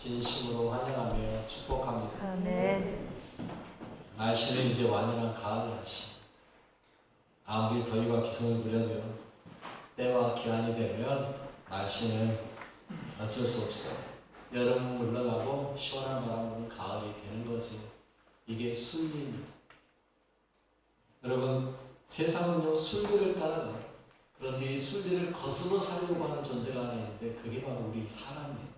진심으로 환영하며 축복합니다. 아멘. 날씨는 이제 완연한 가을 날씨. 아무리 더위가 기승을 부려도요, 때와 기한이 되면 날씨는 어쩔 수 없어요. 여름은 물러가고 시원한 바람 부는 가을이 되는 거죠. 이게 순리입니다. 여러분, 세상은요 순리를 따라가요. 그런데 이 순리를 거스러 살려고 하는 존재가 하나 있는데 그게 바로 우리 사람이에요.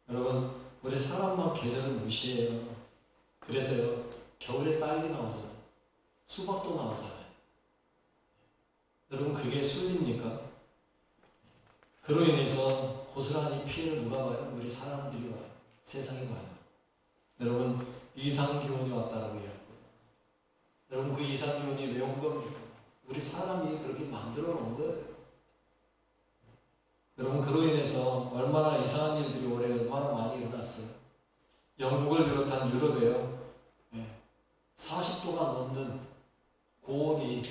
여러분, 우리 사람만 계절을 무시해요. 그래서요, 겨울에 딸기 나오잖아요. 수박도 나오잖아요. 여러분, 그게 순리입니까? 그로 인해서 고스란히 피해를 누가 봐요? 우리 사람들이 봐요. 세상이 봐요. 여러분, 이상기온이 왔다라고 이야기해요. 여러분, 그 이상기온이 왜 온 겁니까? 우리 사람이 그렇게 만들어 놓은 거예요. 여러분, 그로 인해서 얼마나 이상한 일들이 올해 얼마나 많이 일어났어요. 영국을 비롯한 유럽에요, 40도가 넘는 고온이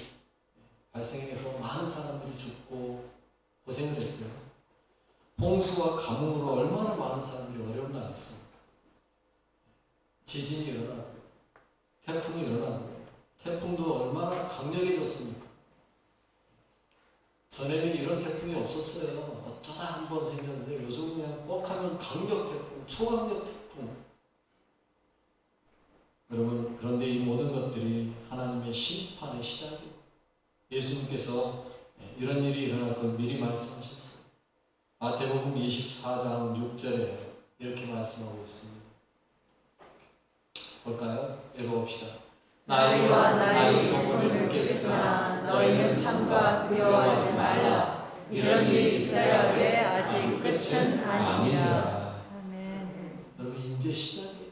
발생해서 많은 사람들이 죽고 고생을 했어요. 홍수와 가뭄으로 얼마나 많은 사람들이 어려움을 당했습니까? 지진이 일어나고 태풍이 일어나고, 태풍도 얼마나 강력해졌습니까? 전에는 이런 태풍이 없었어요. 어쩌다 한 번 생겼는데 요즘 그냥 뻑하면 강력 태풍, 초강력 태풍. 여러분, 그런데 이 모든 것들이 하나님의 심판의 시작이에요. 예수님께서 이런 일이 일어날 걸 미리 말씀하셨어요. 마태복음 24장 6절에 이렇게 말씀하고 있습니다. 볼까요? 읽어봅시다. 나이와 나의 소문을 듣겠으나 너희는 삼가 두려워하지 말라. 이런 일이 있어야 돼. 아직 끝은 아니라. 아멘. 여러분, 이제 시작이에요.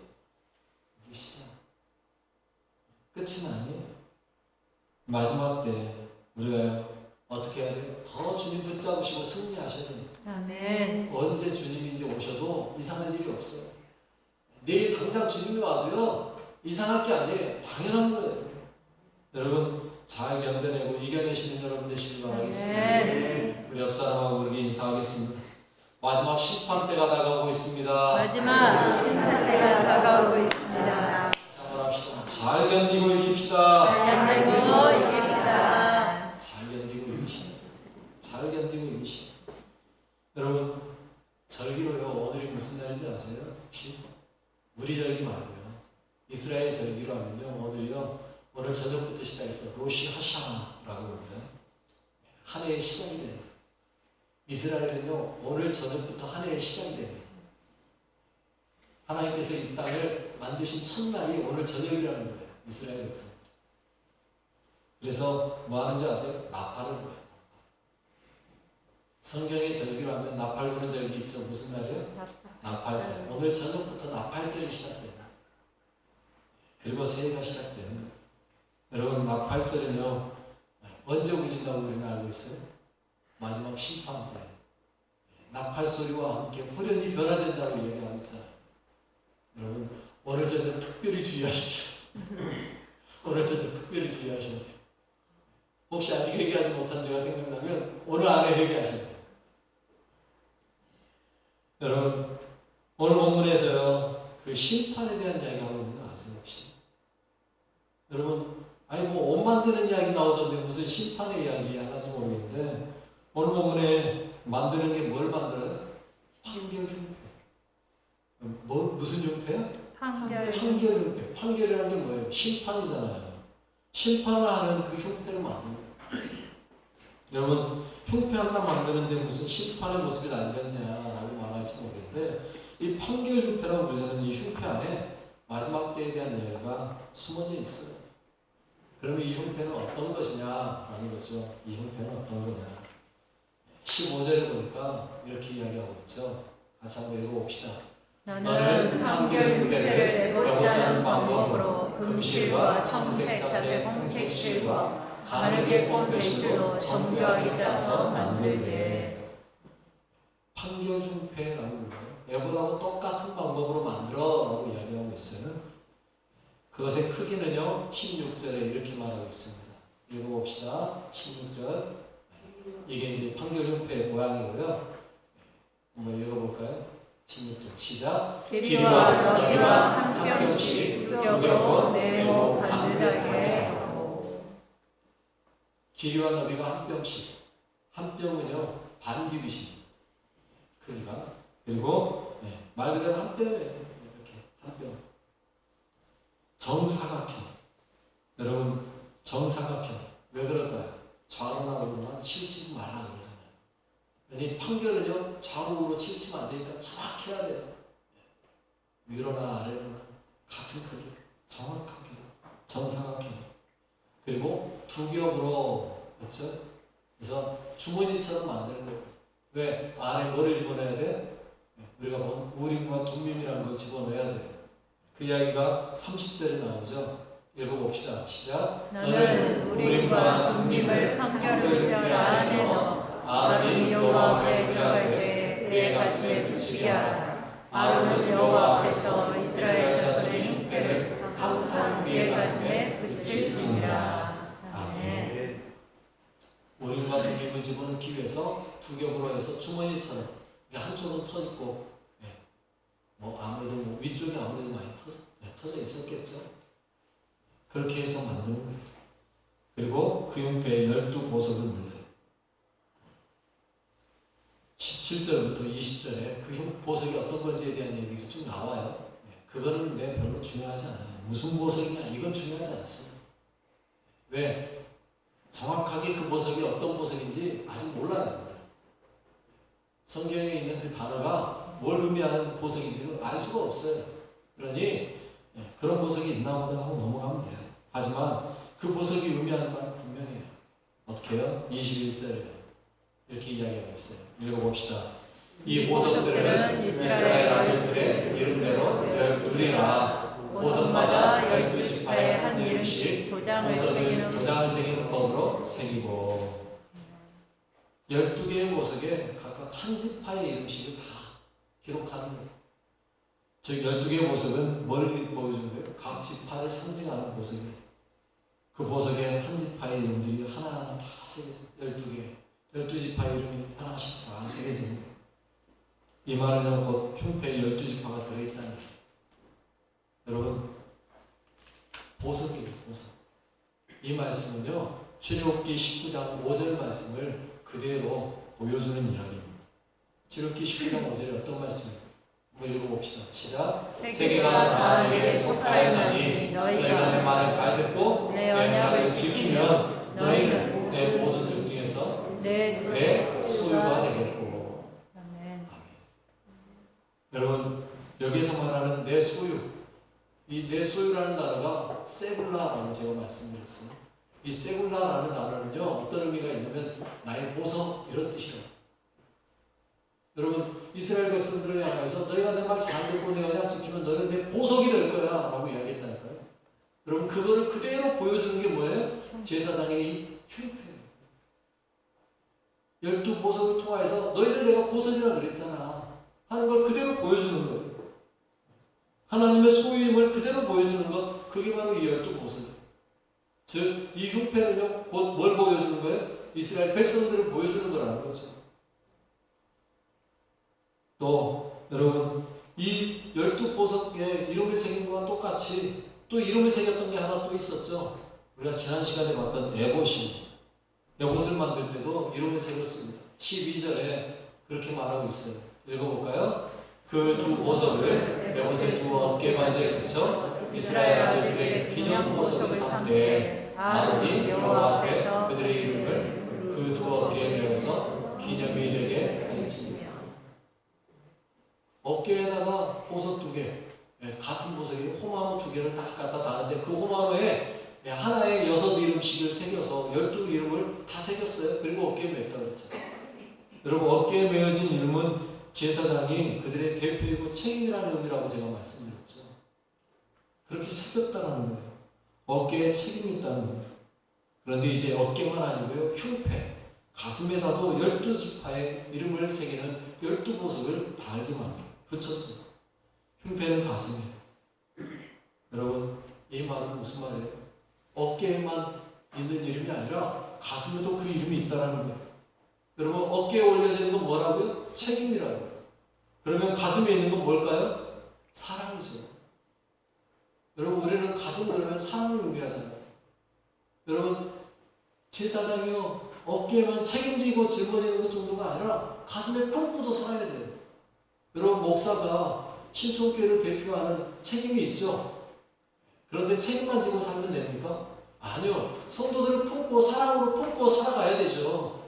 이제 시작. 끝은 아니에요. 마지막 때 우리가 어떻게 해야 돼요? 더 주님 붙잡으시고 승리하셔야 됩니다. 아멘. 언제 주님이 이제 오셔도 이상한 일이 없어요. 내일 당장 주님이 와도요, 이상할 게 아니에요. 당연한 거예요. 여러분, 잘 견뎌내고 이겨내시는 여러분 되시길 바라겠습니다. 우리 옆 사람하고 그렇게 인사하겠습니다. 마지막 심판 때가 다가오고 있습니다. 마지막 심판 때가 다가오고 있습니다. 한번 합시다. 잘 견디고 이깁시다. 잘 견디고 이깁시다. 잘 견디고 이기십니다. 잘 견디고 이기십니다. 여러분, 절기로요, 오늘이 무슨 날인지 아세요? 혹시? 우리 절기 말고요, 이스라엘 절기로 하면요, 오늘이요, 오늘 저녁부터 시작해서 로시 하샤라고 합니다. 한 해의 시작이 되는 거예요. 이스라엘은요, 오늘 저녁부터 한 해의 시작이 됩니다. 하나님께서 이 땅을 만드신 첫날이 오늘 저녁이라는 거예요. 이스라엘 역사. 그래서 뭐 하는지 아세요? 나팔을 불어요. 성경의 절기로 하면 나팔 부는 절기 있죠. 무슨 날이요? 나팔절. 오늘 저녁부터 나팔절이 시작됩니다. 그리고 새해가 시작되는 거예요. 여러분, 나팔절은요, 언제 울린다고 우리는 알고 있어요? 마지막 심판 때. 나팔 소리와 함께 호련히 변화된다고 얘기하고 있잖아요. 여러분, 오늘 저녁 특별히 주의하십시오. 오늘 저녁 특별히 주의하셔야 돼요. 혹시 아직 회개하지 못한 죄가 생각나면 오늘 안에 회개하셔야 돼요. 여러분, 오늘 본문에서요, 그 심판에 대한 이야기하고 있는 거 아세요, 혹시? 여러분, 아니 뭐 옷 만드는 이야기 나오던데 무슨 심판의 이야기 하는지 모르겠는데, 오늘 본문에 만드는 게 뭘 만들어요? 판결 흉패. 무슨 흉패요? 판결 흉패. 판결이라는 게 뭐예요? 심판이잖아요. 심판을 하는 그 흉패를 만드는 거예요. 여러분, 흉패 하나 만드는데 무슨 심판의 모습이 남겼냐라고 말할지 모르겠는데, 이 판결 흉패라고 불리는 이 흉패 안에 마지막 때에 대한 이야기가 숨어져 있어요. 그러면 이 흉패는 어떤 것이냐라는 거죠. 이 흉패는 어떤 거냐. 15절에 보니까 이렇게 이야기하고 있죠. 같이 한번 읽어봅시다. 너는 판결 흉패를 내고자 하는 방법으로 금실과 청색, 자색, 홍색 실과 가늘게 꼰 배실로 정교하게 짜서 만들게. 판결 흉패라고 불러요. 예보다고 똑같은 방법으로 만들어라고 이야기하고 있어요. 그것의 크기는요, 16절에 이렇게 말하고 있습니다. 읽어봅시다. 16절. 이게 이제 판결 흉패의 모양이고요. 한번 읽어볼까요? 16절 시작. 길이와 너비와 한 뼘씩 두 겹으로 네모 반듯하게 하고. 길이와 너비가 한 뼘씩. 한 뼘은요 반규빗입니다. 크기가. 그리고 말 그대로 한 뼘이에요. 이렇게 한 뼘. 정사각형. 여러분 정사각형 왜 그럴까요? 좌로나 우로나 치우치지 말라 그러잖아요. 아니 판결은요 좌우로 치우치면 안 되니까 정확해야 돼요. 위로나 아래로나 같은 크기, 정확하게 정사각형. 그리고 두 겹으로 그렇죠? 그래서 주머니처럼 만드는 거예요. 왜? 안에 뭐를 집어넣어야 돼? 우리가 본 우림과 둠밈이라는 걸 집어넣어야 돼요. 그 이야기가 30절에 나오죠. 읽어봅시다. 시작. 너는 우림과 둠밈을 판결 안에 넣어 아론이 여호와 앞에 들어갈 때 그의 가슴에 붙이게 하라. 아론은 여호와 앞에서 이스라엘 자손의 흉패를 항상 그의 가슴에 붙일지니라. 아멘. 우림과 둠밈을 집어넣기 위해서 두 겹으로 해서 주머니처럼 한쪽은 터있고 아무래도 위쪽이 아무래도 많이 터져 있었겠죠. 그렇게 해서 만드는 거예요. 그리고 그 흉패에 12보석을 물려요. 17절부터 20절에 그 보석이 어떤 건지에 대한 얘기가 쭉 나와요. 그거는 근데 별로 중요하지 않아요. 무슨 보석이냐 이건 중요하지 않습니다. 왜? 정확하게 그 보석이 어떤 보석인지 아직 몰라요. 성경에 있는 그 단어가 뭘 의미하는 보석인지는 알 수가 없어요. 그러니 그런 보석이 있나 보다 하고 넘어가면 돼요. 하지만 그 보석이 의미하는 바는 분명해요. 어떻게 해요? 21절에 이렇게 이야기하고 있어요. 읽어봅시다. 이 보석들은 이스라엘 아들들의 이름대로 12이라. 보석마다 12지파의 한 이름씩 도장을 새기는 법으로 새기고. 12개의 보석에 각각 한 지파의 이름씩을 다 기록하는 거예요. 즉 12개의 보석은 뭘 보여주는 거예요? 각 지파를 상징하는 보석이에요. 그 보석에 한 지파의 이름들이 하나하나 다 새겨져요. 12개. 12지파의 이름이 하나씩 다 새겨지는 거예요. 이 말은요, 곧 흉패에 12지파가 들어있다는 거예요. 여러분, 보석이에요, 보석. 이 말씀은요, 출애굽기 19장 5절 말씀을 그대로 보여주는 이야기입니다. 출애굽기 19장 5절에 어떤 말씀입니까? 한번 읽어봅시다. 시작. 세계가 다 내게 속하였나니 너희가 내 말을 잘 듣고 내 언약을 지키면 너희는 내 모든 종 중에서 내 소유가 되겠고. 아멘. 여러분 여기서 말하는 내 소유, 이 내 소유라는 단어가 세굴라라고 제가 말씀드렸어요. 이 세굴라라는 단어는요 어떤 의미가 있냐면 나의 보석 이런 뜻이에요. 여러분 이스라엘 백성들을 향해서 너희가 내 말 잘 듣고 내 언약 지키면 너는 내 보석이 될 거야 라고 이야기했다니까요. 여러분 그거를 그대로 보여주는 게 뭐예요? 제사장의 이 흉패예요. 12보석을 통해서 너희들 내가 보석이라 그랬잖아 하는 걸 그대로 보여주는 거예요. 하나님의 소유임을 그대로 보여주는 것, 그게 바로 이 12보석이에요. 즉 이 흉패는요 곧 뭘 보여주는 거예요? 이스라엘 백성들을 보여주는 거라는 거죠. 또 여러분 이 12보석에 이름을 새긴 것과 똑같이 또 이름을 새겼던 게 하나 또 있었죠. 우리가 지난 시간에 봤던 에봇이, 에봇을 만들 때도 이름을 새겼습니다. 12절에 그렇게 말하고 있어요. 읽어볼까요? 그 두 보석을 에봇의 두 어깨바지에 붙여 이스라엘 아들들의 기념 보석을 삼되 아론이 여호와 앞에 그들의 이름을 그 두 어깨에 메어서 기념이 되게 할지니라. 어깨에다가 보석 2개, 같은 보석이 호마노 2개를 딱 갖다 다는데 그 호마노에 하나의 6 이름씩을 새겨서 12 이름을 다 새겼어요. 그리고 어깨에 맸다 그랬죠. 여러분 어깨에 메어진 이름은 제사장이 그들의 대표이고 책임이라는 의미라고 제가 말씀드렸죠. 그렇게 새겼다는 거예요. 어깨에 책임이 있다는 거예요. 그런데 이제 어깨만 아니고요. 흉패, 가슴에다도 12지파의 이름을 새기는 12보석을 달게 만들어요. 붙였어요. 흉패는 가슴이에요. 여러분 이 말은 무슨 말이에요? 어깨에만 있는 이름이 아니라 가슴에도 그 이름이 있다는 거예요. 여러분 어깨에 올려지는 건 뭐라고요? 책임이라고요. 그러면 가슴에 있는 건 뭘까요? 사랑이죠. 여러분, 우리는 가슴 그러면 사랑을 의미하잖아요. 여러분, 제사장이요, 어깨에만 책임지고 짊어지는 것 정도가 아니라 가슴에 품고도 살아야 돼요. 여러분, 목사가 신촌교회를 대표하는 책임이 있죠. 그런데 책임만 지고 살면 됩니까? 아니요. 성도들을 품고 사랑으로 품고 살아가야 되죠.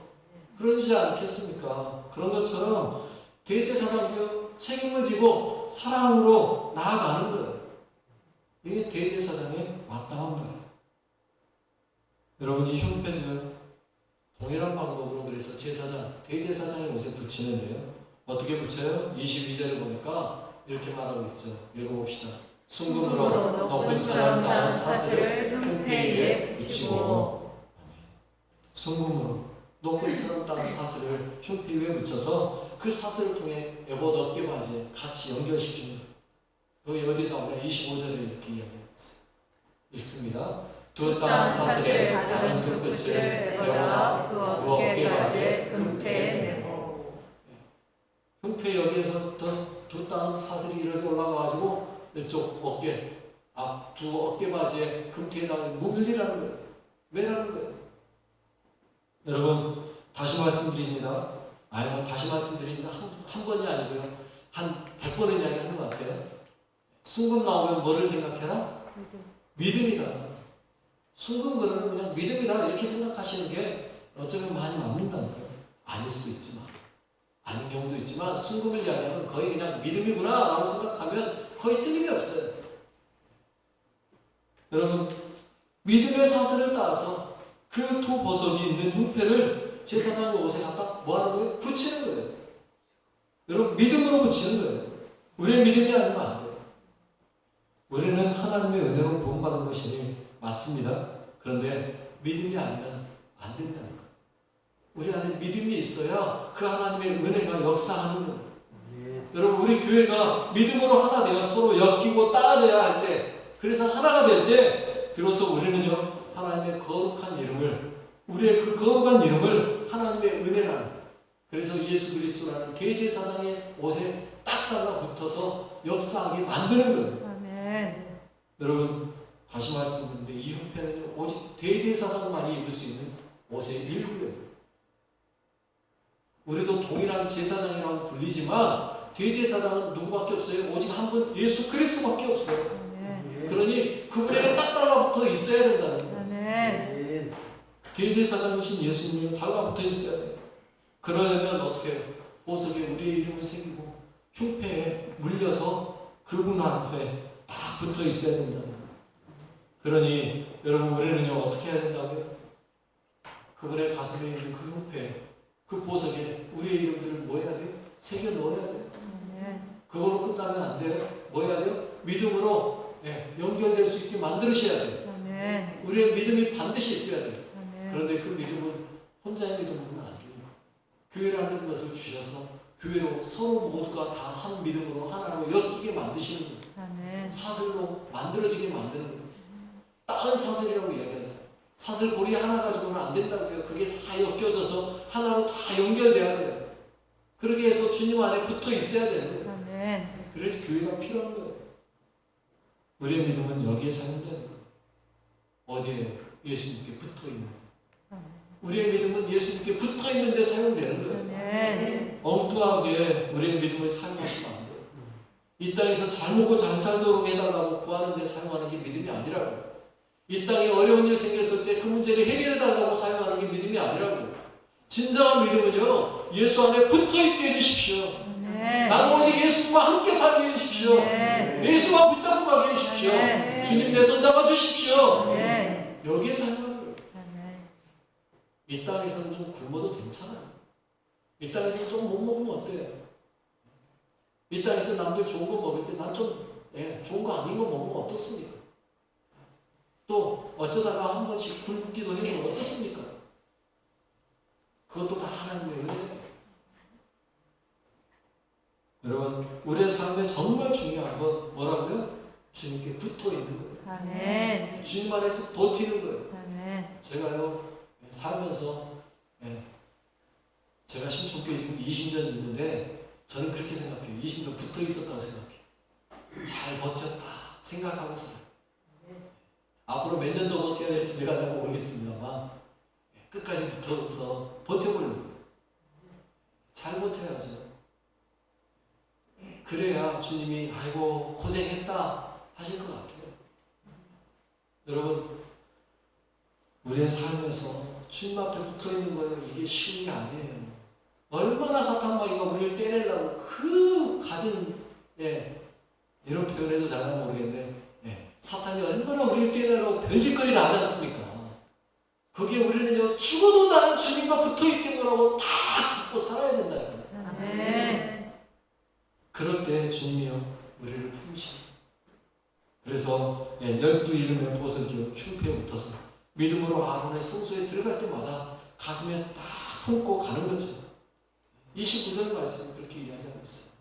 그러지 않겠습니까? 그런 것처럼 대제사장도 책임을 지고 사랑으로 나아가는 거예요. 이게 대제사장의 마땅한 거예요. 여러분, 이 흉패도요, 동일한 방법으로 그래서 제사장, 대제사장의 옷에 붙이는데요. 어떻게 붙여요? 22절을 보니까 이렇게 말하고 있죠. 읽어봅시다. 순금으로 녹근처럼 나은 사슬을 흉패 위에 붙이고, 순금으로 녹근처럼 나은 사슬을 흉패 위에 붙여서 그 사슬을 통해 에봇 어깨바지에 같이 연결시키는 거예요. 여기 어디 나오냐? 25절에 이렇게 이야기하고 있어요. 읽습니다. 두 따은 사슬에 다른 두 끝을 에봇 두 어깨바지에 금태에 내고. 흉패 여기에서부터 두 따은 사슬이 이렇게 올라가가지고 이쪽 어깨, 앞 두 어깨바지에 금태에다가 묶으라는 거예요. 왜라는 거예요? 여러분, 다시 말씀드립니다. 다시 말씀드립니다. 한 번이 아니고요. 한 100번은 이야기한 것 같아요. 순금 나오면 뭐를 생각해라? 믿음이다. 순금 그러면 그냥 믿음이다 이렇게 생각하시는 게 어쩌면 많이 맞는다는 거예요. 아닐 수도 있지만, 아닌 경우도 있지만 순금을 이야기하면 거의 그냥 믿음이구나 라고 생각하면 거의 틀림이 없어요. 여러분, 믿음의 사슬을 따서 그 두 보석이 있는 흉패를 제사장의 옷에 갖다 뭐 하는 거예요? 붙이는 거예요. 여러분, 믿음으로 붙이는 거예요. 우리의 믿음이 아니면 안 돼요. 우리는 하나님의 은혜로 구원받은 것이니 맞습니다. 그런데 믿음이 아니면 안 된다는 거예요. 우리 안에 믿음이 있어야 그 하나님의 은혜가 역사하는 거예요. 여러분, 우리 교회가 믿음으로 하나 되어 서로 엮이고 따져야 할 때, 그래서 하나가 될 때 비로소 우리는요, 하나님의 거룩한 이름을, 우리의 그 거룩한 이름을 하나님의 은혜라는, 그래서 예수 그리스도라는 대제사장의 옷에 딱 달라붙어서 역사하게 만드는 거예요. 아멘. 여러분, 다시 말씀드리는데 이 흉패는 오직 대제사장만이 입을 수 있는 옷의 일부예요. 우리도 동일한 제사장이라고 불리지만 대제사장은 누구밖에 없어요? 오직 한 분, 예수 그리스도밖에 없어요. 아멘. 그러니 그분에게 딱 달라붙어 있어야 된다는 거예요. 아멘. 대제사장이신 예수님이 달라붙어 있어야 돼요. 그러려면 어떻게 해요? 보석에 우리의 이름을 새기고 흉패에 물려서 그분 앞에 딱 붙어 있어야 된다는 거예요. 그러니 여러분, 우리는요, 어떻게 해야 된다고요? 그분의 가슴에 있는 그 흉패, 그 보석에 우리의 이름들을 뭐 해야 돼요? 새겨 넣어야 돼요. 그걸로 끝나면 안 돼요. 뭐 해야 돼요? 믿음으로 연결될 수 있게 만드셔야 돼요. 아멘. 우리의 믿음이 반드시 있어야 돼요. 아멘. 그런데 그 믿음은 혼자의 믿음은 안 돼요. 교회라는 것을 주셔서 교회로 서로 모두가 다 한 믿음으로 하나로 엮이게 만드시는 거예요. 아멘. 사슬로 만들어지게 만드는 거예요. 따은 사슬이라고 이야기하잖아요. 사슬 고리 하나 가지고는 안 된다고요. 그게 다 엮여져서 하나로 다 연결돼야 돼요. 그러기 위해서 주님 안에 붙어 있어야 되는 거예요. 아멘. 그래서 교회가 필요한 거예요. 우리의 믿음은 여기에 사용되는 거예요. 어디에? 예수님께 붙어 있는 거예요. 우리의 믿음은 예수님께 붙어 있는데 사용되는 거예요. 아멘. 엉뚱하게 우리의 믿음을 사용하시면 안 돼요. 이 땅에서 잘 먹고 잘 살도록 해달라고 구하는 데 사용하는 게 믿음이 아니라고요. 이 땅에 어려운 일 생겼을 때 그 문제를 해결해달라고 사용하는 게 믿음이 아니라고요. 진정한 믿음은요, 예수 안에 붙어있게 해주십시오. 아멘. 나는 오직 예수님과 함께 살게 해주십시오. 아멘. 예수와 붙잡고 가게 해주십시오. 아멘. 주님 내 손 잡아 주십시오. 아멘. 여기에 사용하는 거예요. 아멘. 이 땅에서는 좀 굶어도 괜찮아요. 이 땅에서는 좀 못 먹으면 어때요? 이 땅에서 남들 좋은 거 먹을 때 난 좀 좋은 거 아닌 거 먹으면 어떻습니까? 또 어쩌다가 한 번씩 굶기도 해도 어떻습니까? 그것도 다 하나님의 은혜예요. 여러분, 우리의 삶에 정말 중요한 건 뭐라고요? 주님께 붙어 있는 거예요. 아멘. 주님 안에서 버티는 거예요. 아멘. 제가요, 살면서 제가 신촌교회 지금 20년 있는데 저는 그렇게 생각해요. 20년 붙어 있었다고 생각해요. 잘 버텼다 생각하고 살아요. 앞으로 몇 년 더 버텨야 될지 내가 잘 모르겠습니다만 끝까지 붙어서 버텨보려고 잘 버텨야죠. 그래야 주님이 아이고 고생했다 하실 것 같아요. 여러분 우리의 삶에서 주님 앞에 붙어있는 거예요. 이게 쉬운 게 아니에요. 얼마나 사탄마귀가 우리를 때리려고 그 가진 이런 표현해도 되나 모르겠는데 사탄이 얼마나 우리를 때리려고 별짓거리 다 하지 않습니까? 거기에 우리는요 죽어도 나는 주님과 붙어있겠노라고 딱 잡고 살아야 된다. 아멘. 그럴 때 주님이요 우리를 품으시고 그래서 12이름의 보석이요 흉패에 붙어서 믿음으로 아론의 성소에 들어갈 때마다 가슴에 딱 품고 가는 거죠. 29절 말씀은 그렇게 이야기하고 있어요.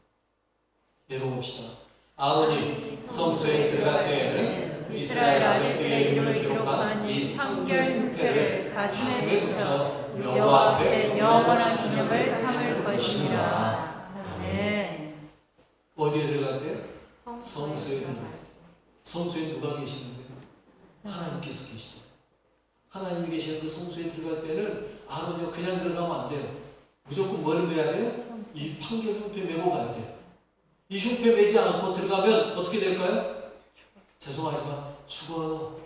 읽어봅시다. 아론이 성소에 들어갈 때에는 이스라엘 아들들의 이름을 기록한 이 판결 흉패를 가슴에 붙여 여호와 앞에 영원한 기념을 삼을 것이니라. 아멘. 어디에 들어갈 때? 성소에 들어갈 때. 성소에 누가 계시는데? 하나님께서 계시죠. 하나님이 계시는 그 성소에 들어갈 때는 아론이요 그냥 들어가면 안 돼요. 무조건 뭘 매야 돼요? 이 판결 흉패 메고 가야 돼요. 이 흉패 매지 않고 들어가면 어떻게 될까요? 죄송하지만 죽어요.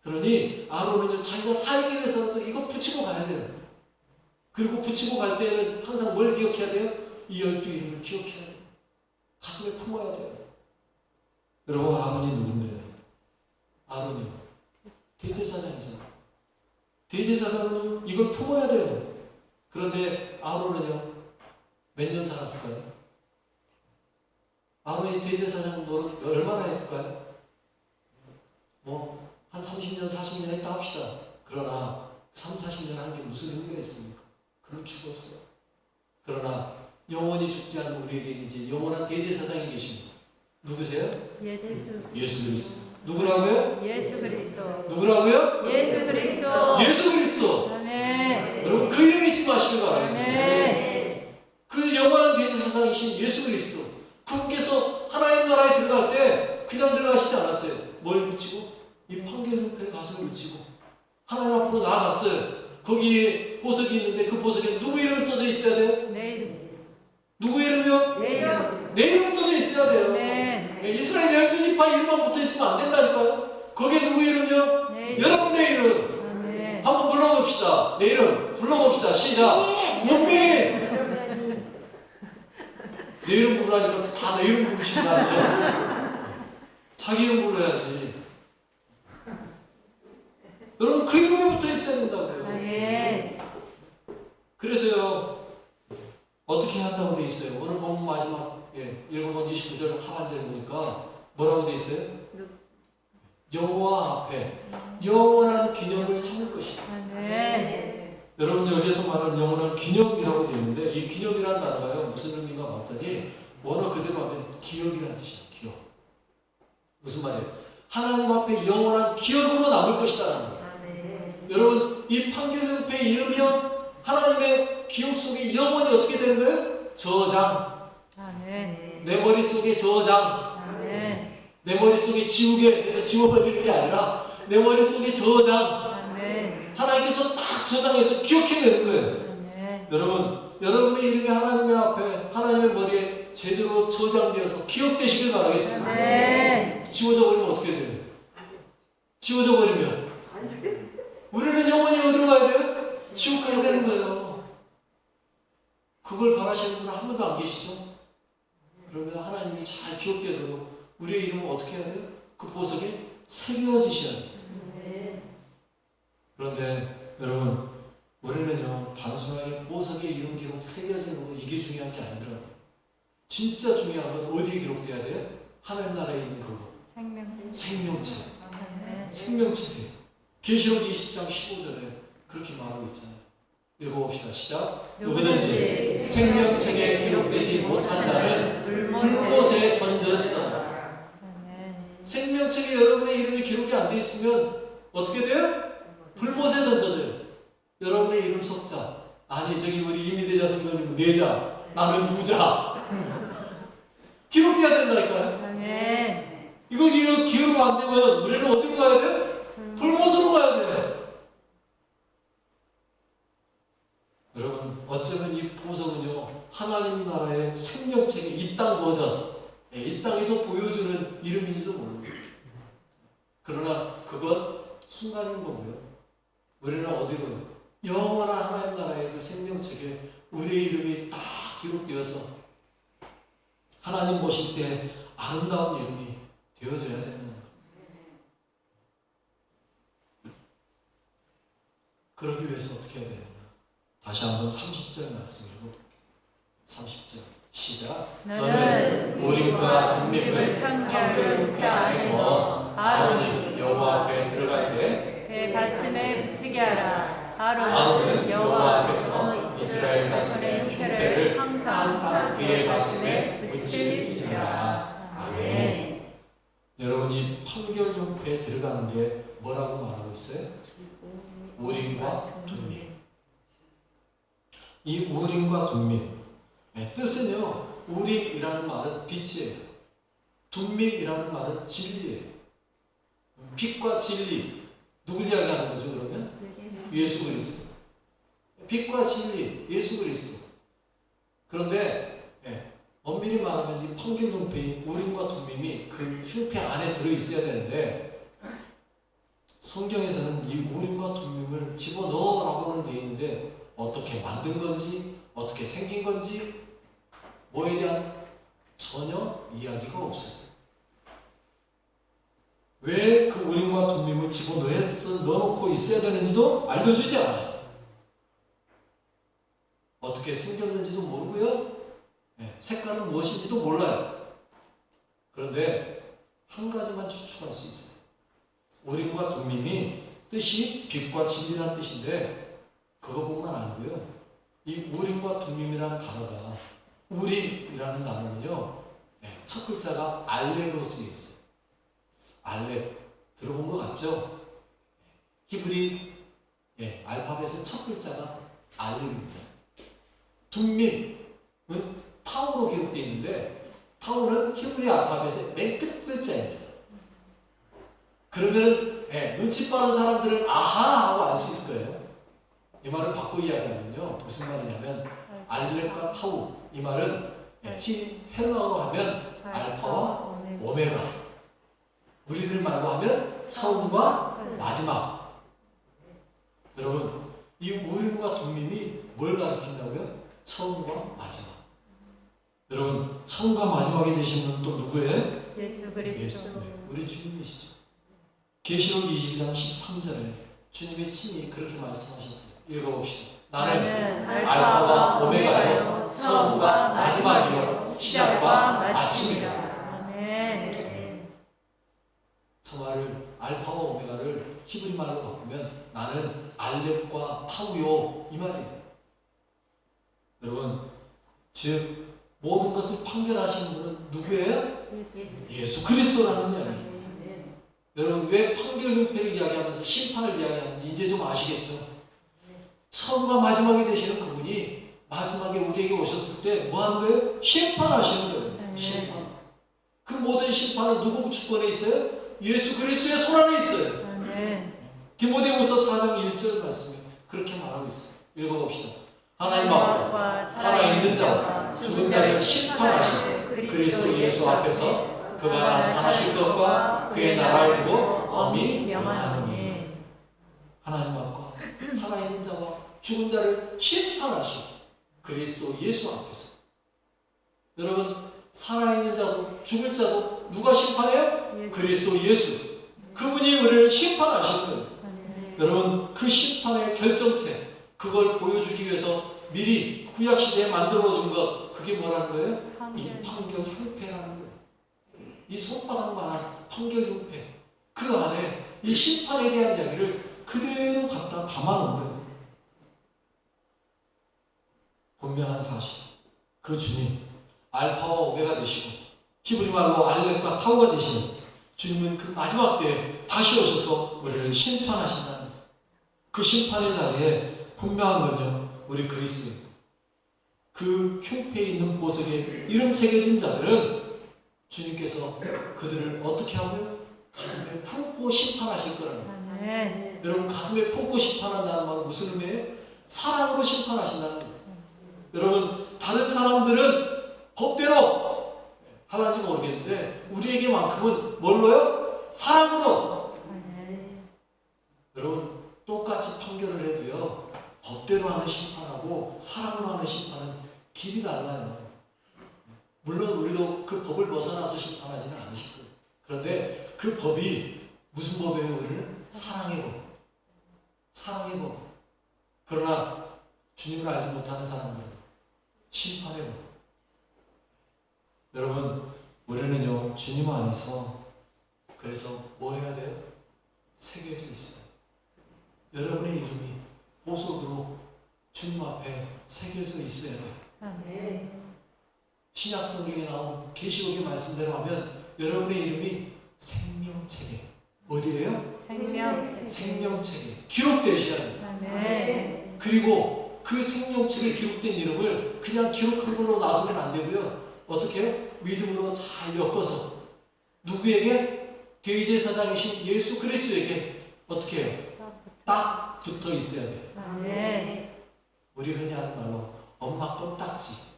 그러니 아론은요 자기가 살기 위해서라도 이거 붙이고 가야 돼요. 그리고 붙이고 갈 때는 항상 뭘 기억해야 돼요? 이 12이름을 기억해야 돼요. 가슴에 품어야 돼요. 여러분 아론이 누군데요? 아론이요 대제사장이잖아요. 대제사장은 이걸 품어야 돼요. 그런데 아론은요 몇 년 살았을까요? 아론이 대제사장 노릇 얼마나 했을까요? 뭐 한 30년 40년 했다 합시다. 그러나 3, 40년 한 게 무슨 의미가 있습니까? 그는 죽었어요. 그러나 영원히 죽지 않는 우리에게 이제 영원한 대제사장이 계십니다. 누구세요? 예수 그리스도. 누구라고요? 예수 그리스도. 누구라고요? 예수 그리스도. 예수 그리스도. 아멘. 여러분 그 이름 잊지 마시길 바라겠습니다. 아멘. 그 영원한 대제사장이신 예수 그리스도. 그분께서 하나님 나라에 들어갈 때 그냥 들어가시지 않았어요. 뭘 붙이고? 이 판결 흉패를 가슴에 붙이고 하나님 앞으로 나아갔어요. 거기에 보석이 있는데 그 보석에 누구 이름 써져 있어야 돼요? 내 이름. 누구 이름이요? 내 이름. 내 이름 써져 있어야 돼요. 아멘. 이스라엘 12지파 이름만 붙어 있으면 안 된다니까요. 거기에 누구 이름이요? 내 이름. 여러분의 이름. 아멘. 한번 불러봅시다. 내 이름 불러봅시다. 시작. 문민. 내 이름 부르라니까 다 내 이름 부르시는 거 아니죠? 자기 이름 불러야지. 여러분 그 이름에 붙어 있어야 된다고요. 아멘. 그래서요 어떻게 한다고 돼 있어요? 오늘 보면 마지막 읽어본 29절 하반절에 보니까 뭐라고 돼 있어요? 여호와 앞에 영원한 기념을 삼을 것이다. 아멘. 여러분 여기에서 말하는 영원한 기념이라고 되어 있는데 이 기념이라는 단어가요 무슨 의미인가 봤더니 원어 그대로 하면 기억이라는 뜻이에요. 기억. 무슨 말이에요? 하나님 앞에 영원한 기억으로 남을 것이다. 여러분 이 판결문패 이르면 하나님의 기억 속에 영원히 어떻게 되는 거예요? 저장. 아멘. 내 머릿속에 저장. 아멘. 내 머릿속에 지우개 해서 지워버리는 게 아니라 내 머릿속에 저장. 아멘. 하나님께서 딱 저장해서 기억해내는 거예요. 아멘. 여러분의 이름이 하나님의 앞에 하나님의 머리에 제대로 저장되어서 기억되시길 바라겠습니다. 아멘. 지워져 버리면 어떻게 돼요? 지워져 버리면 우리는 영원히 어디로 가야 돼요? 지옥 가야 되는 거예요. 그걸 바라시는 분은 한 분도 안 계시죠? 그러면 하나님이 잘 기억되도록 우리의 이름은 어떻게 해야 돼요? 그 보석에 새겨지셔야 돼요. 그런데 여러분 우리는요 단순하게 보석에 이름 기록 새겨지는 거 이게 중요한 게 아니더라고요. 진짜 중요한 건 어디에 기록돼야 돼요? 하나님 나라에 있는 그거. 생명체. 생명체예요. 계시록 20장 15절에 그렇게 말하고 있잖아요. 읽어봅시다. 시작. 누구든지 생명책에 기록되지 못한 자는 불못에 던져지다. 생명책에 여러분의 이름이 기록이 안 돼 있으면 어떻게 돼요? 불못에 던져져요. 여러분의 이름 석자. 아니 저기 우리 이미대자 성도님 내자. 나는 부자. 기록돼야 된다니까요. 아멘. 이거 기록 안 되면 우리는 어디로 가야 돼? 불못으로 가야 돼. 여러분, 어쩌면 이 보석은요, 하나님 나라의 생명책의 이 땅 버전, 이 땅에서 보여주는 이름인지도 모릅니다. 그러나 그건 순간인 거고요. 우리는 어디로요? 영원한 하나님 나라의 그 생명책에 우리의 이름이 딱 기록되어서 하나님 보실 때 아름다운 이름이 되어져야 된다는 것. 그러기 위해서 어떻게 해야 되느냐? 다시 한번 30절 말씀 읽어볼게요. 30절 시작. 너는 우림과 둠밈을 판결 안에 넣어 아론이 여호와 앞에 들어갈 때 그의 가슴에 붙이게 하라. 아론은 여호와 앞에서 이스라엘 자손의 흉패를 항상 그의 가슴에 붙일지니라. 아멘. 여러분, 이 판결 흉패에 들어가는 게 뭐라고 말하고 있어요? 우림과 둠밈. 이 우림과 둠밈, 뜻은요, 우림이라는 말은 빛이에요. 둠밈이라는 말은 진리예요. 빛과 진리, 누굴 이야기하는 거죠 그러면? 예수 그리스도. 빛과 진리, 예수 그리스도. 그런데 엄밀히 말하면 이 판결 흉패인 우림과 둠밈이 그 흉패 안에 들어있어야 되는데, 성경에서는 이 우림과 둠밈을 집어넣으라고는 되어 있는데 어떻게 만든 건지, 어떻게 생긴 건지, 뭐에 대한 전혀 이야기가 없어요. 왜 그 우림과 둠밈을 넣어놓고 있어야 되는지도 알려주지 않아요. 어떻게 생겼는지도 모르고요. 색깔은 무엇인지도 몰라요. 그런데 한 가지만 추측할 수 있어요. 우림과 둠밈이 뜻이 빛과 진리라는 뜻인데 그거뿐만 아니고요. 이 우림과 둠밈이라는 단어가, 우림이라는 단어는요, 첫 글자가 알레로 쓰여 있어요. 알레, 들어본 것 같죠? 히브리 알파벳의 첫 글자가 알레입니다. 둠밈은 타우로 기록되어 있는데 타우는 히브리 알파벳의 맨 끝 글자입니다. 그러면은 눈치 빠른 사람들은 아하 하고 알 수 있을 거예요. 이 말을 바꿔 이야기하면요, 무슨 말이냐면 알렙과 타우, 이 말은 헬라어로 하면 알파와 오메가, 우리들 말로 하면 처음과 마지막. 여러분, 이 우림과 둠밈이 뭘 가르친다고요? 처음과 마지막. 여러분, 처음과 마지막이 되신 분은 또 누구예요? 예수 그리스도. 우리 주님이시죠. 계시록 22장 13절에 주님의 친히 그렇게 말씀하셨어요. 읽어봅시다. 나는 알파와 오메가요, 처음과 마지막이요, 시작과 마침이라. 저 말을, 알파와 오메가를 히브리 말로 바꾸면 나는 알렙과 타우요, 이 말이에요. 여러분, 즉 모든 것을 판결하시는 분은 누구예요? 예수 그리스도라는 이야기예요. 여러분, 왜 판결 흉패를 이야기하면서 심판을 이야기하는지 이제 좀 아시겠죠? 처음과 마지막이 되시는 그분이 마지막에 우리에게 오셨을 때 뭐 하는 거예요? 심판하시는 거예요. 심판. 그 모든 심판은 누구 주권에 있어요? 예수 그리스도의 손 안에 있어요. 디모데후서 4장 1절 말씀에 그렇게 말하고 있어요. 읽어봅시다. 하나님 앞과 살아있는 자와 죽은 자를 심판하시고 그리스도 예수 앞에서 그가 나타나실 것과 그의 나라를 두고 엄히 명하노니. 하나님 앞과 살아있는 자와 죽은 자를 심판하시고 그리스도 예수 앞에서. 여러분, 살아있는 자도 죽을 자도 누가 심판해요? 그리스도 예수. 그분이 우리를 심판하시는 거예요. 여러분, 그 심판의 결정체, 그걸 보여주기 위해서 미리 구약시대에 만들어준 것, 그게 뭐라는 거예요? 이 판결 흉패라는 거예요. 이 손바닥만한 판결 흉패, 그 안에 이 심판에 대한 이야기를 그대로 갖다 담아놓은 거예요. 분명한 사실, 그 주님, 알파와 오메가 되시고 히브리 말로 알렙과 타우가 되시는 주님은 그 마지막 때에 다시 오셔서 우리를 심판하신다는 그 심판의 자리에 분명한 건요, 우리 그리스도입니다. 그 흉패에 있는 보석에 이름 새겨진 자들은 주님께서 그들을 어떻게 하고요? 가슴에 품고 심판하실 거라는 거예요. 아멘. 여러분, 가슴에 품고 심판한다는 말은 무슨 의미예요? 사랑으로 심판하신다는 거예요. 여러분, 다른 사람들은 법대로 할란지 모르겠는데 우리에게만큼은 뭘로요? 사랑으로. 여러분, 똑같이 판결을 해도요, 법대로 하는 심판하고 사랑으로 하는 심판은 길이 달라요. 물론 우리도 그 법을 벗어나서 심판하지는 않으실 거예요. 그런데 그 법이 무슨 법이에요? 우리는 사랑의 법. 사랑의 법. 그러나 주님을 알지 못하는 사람들은 심판의 법. 여러분, 우리는요, 주님 안에서 그래서 뭐 해야 돼요? 새겨져 있어요. 여러분의 이름이 보석으로 주님 앞에 새겨져 있어야 돼요. 아멘. 신약 성경에 나온 계시록의 말씀대로 하면 여러분의 이름이 생명책에 어디예요? 생명책. 생명책에 기록되셔야 돼요. 아멘. 그리고 그 생명책에 기록된 이름을 그냥 기록한 걸로 놔두면 안 되고요. 어떻게 해요? 믿음으로 잘 엮어서 누구에게? 대제사장이신 예수 그리스도에게 어떻게 해요? 딱 붙어 있어야 돼요. 아멘. 우리 흔히 하는 말로 엄마 껌딱지.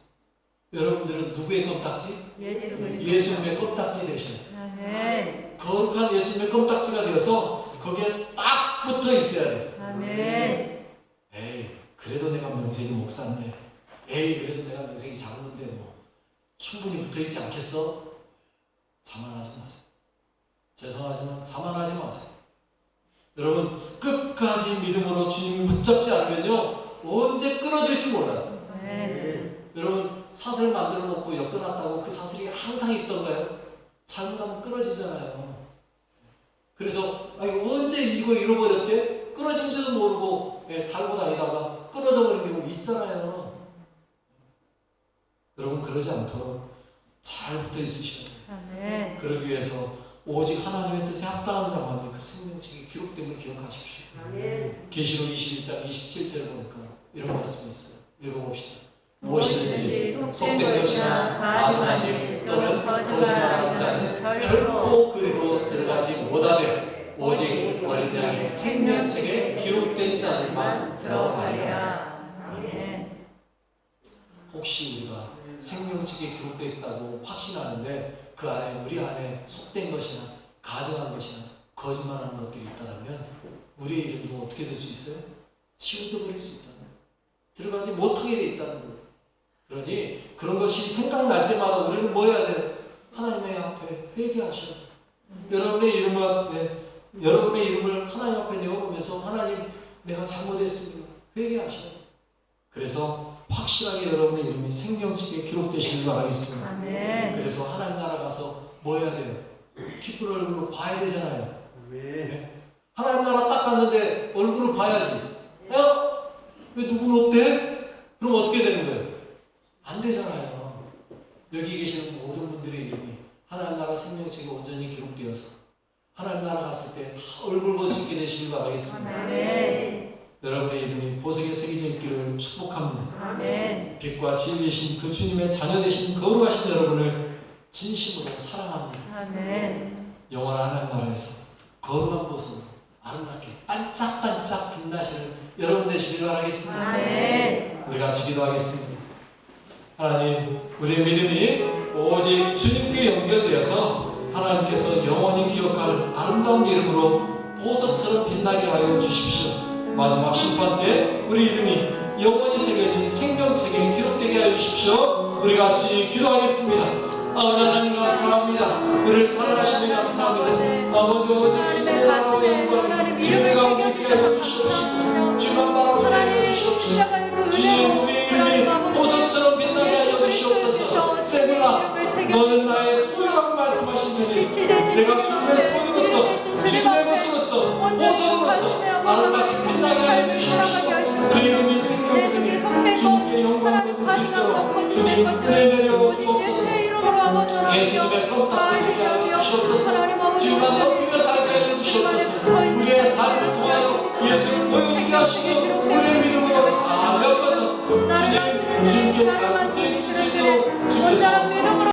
여러분들은 누구의 껌딱지? 예수님의 껌딱지 되셔야 돼요. 아멘. 거룩한 예수님의 껌딱지가 되어서 거기에 딱 붙어 있어야 돼요. 아멘. 에이, 그래도 내가 명색이 목사인데, 에이, 그래도 내가 명색이 장로인데 뭐 충분히 붙어 있지 않겠어? 자만하지 마세요. 죄송하지만 자만하지 마세요. 여러분, 끝까지 믿음으로 주님을 붙잡지 않으면요, 언제 끊어질지 몰라요. 아멘. 여러분, 사슬 만들어 놓고 엮어놨다고 그 사슬이 항상 있던가요? 잘못하면 끊어지잖아요. 그래서 언제 이거 잃어버렸대? 끊어진지도 모르고 달고 다니다가 끊어져 버린 경우 있잖아요. 여러분, 그러지 않도록 잘 붙어 있으셔야 돼요. 아멘. 그러기 위해서 오직 하나님의 뜻에 합당한 자만이 그 생명책에 기록됨을 기억하십시오. 계시록 21장 27절 보니까 이런 말씀이 있어요. 읽어봅시다. 무엇이든지 속된 것이나 가증한 일 또는 거짓말하는 자는 결코 그리로 들어가지 못하되 오직 어린 양의 생명책에 기록된 자들만 들어가리라. 아멘. 혹시 우리가 생명책에 기록되어 있다고 확신하는데 그 안에 우리 안에 속된 것이나 가증한 것이나 거짓말하는 것들이 있다면 우리의 이름도 어떻게 될 수 있어요? 지워져 버릴 수 있다는 거예요. 들어가지 못하게 돼 있다는 거예요. 그러니 그런 것이 생각날 때마다 우리는 뭐 해야 돼요? 하나님의 앞에 회개하셔야 돼요. 여러분의 이름을 하나님 앞에 내어놓으면서 하나님, 내가 잘못했습니다. 회개하셔야 돼요. 그래서 확실하게 여러분의 이름이 생명책에 기록되시길 바라겠습니다. 아멘. 그래서 하나님 나라 가서 뭐 해야 돼요? 기쁜 얼굴로 봐야 되잖아요. 네? 하나님 나라 딱 갔는데 얼굴을 봐야지. 왜 누구는 없대? 그럼 어떻게 되는 거예요? 안 되잖아요. 여기 계시는 모든 분들의 이름이 하나님 나라 생명책에 온전히 기록되어서 하나님 나라 갔을 때 다 얼굴 볼 수 있게 되시길 바라겠습니다. 아멘. 여러분의 이름이 보석에 새겨져 있기를 축복합니다. 아멘. 빛과 진리이신 그 주님의 자녀 되신 거룩하신 여러분을 진심으로 사랑합니다. 아멘. 영원한 하나님 나라에서 거룩한 보석으로 아름답게 반짝반짝 빛나시는 여러분 되시길 바라겠습니다. 아멘. 우리 같이 기도하겠습니다. 하나님, 우리의 믿음이 오직 주님께 연결되어서 하나님께서 영원히 기억할 아름다운 이름으로 보석처럼 빛나게 하여 주십시오. 마지막 심판 때 우리 이름이 영원히 새겨진 생명책에 기록되게 하여 주십시오. 우리 같이 기도하겠습니다. 아버지 하나님 감사합니다. 우리를 사랑하시니 감사합니다. 아버지 오직 주님의 나라와 영광을 주님 가운데 있게 하여 주시옵시고 주님만 바라보게 하여 주시옵시고 주님, 우리 이름이 보석처럼 빛나게 하여 주시옵소서. 세블라, 너는 나의 소유라고 말씀하신 분이 내가 주님의 소유로서 주님의 것으로서 보석으로서 아름답게 빛나게 하여 주시옵시고 그 이름이 생명책에 주님께 영광을 받을 수 있도록 주님 은혜 내려 주옵소서. 예수님의 껌딱지 되게 하여 주시옵소서. 주님만 높이며 살게 하여 주시옵소서.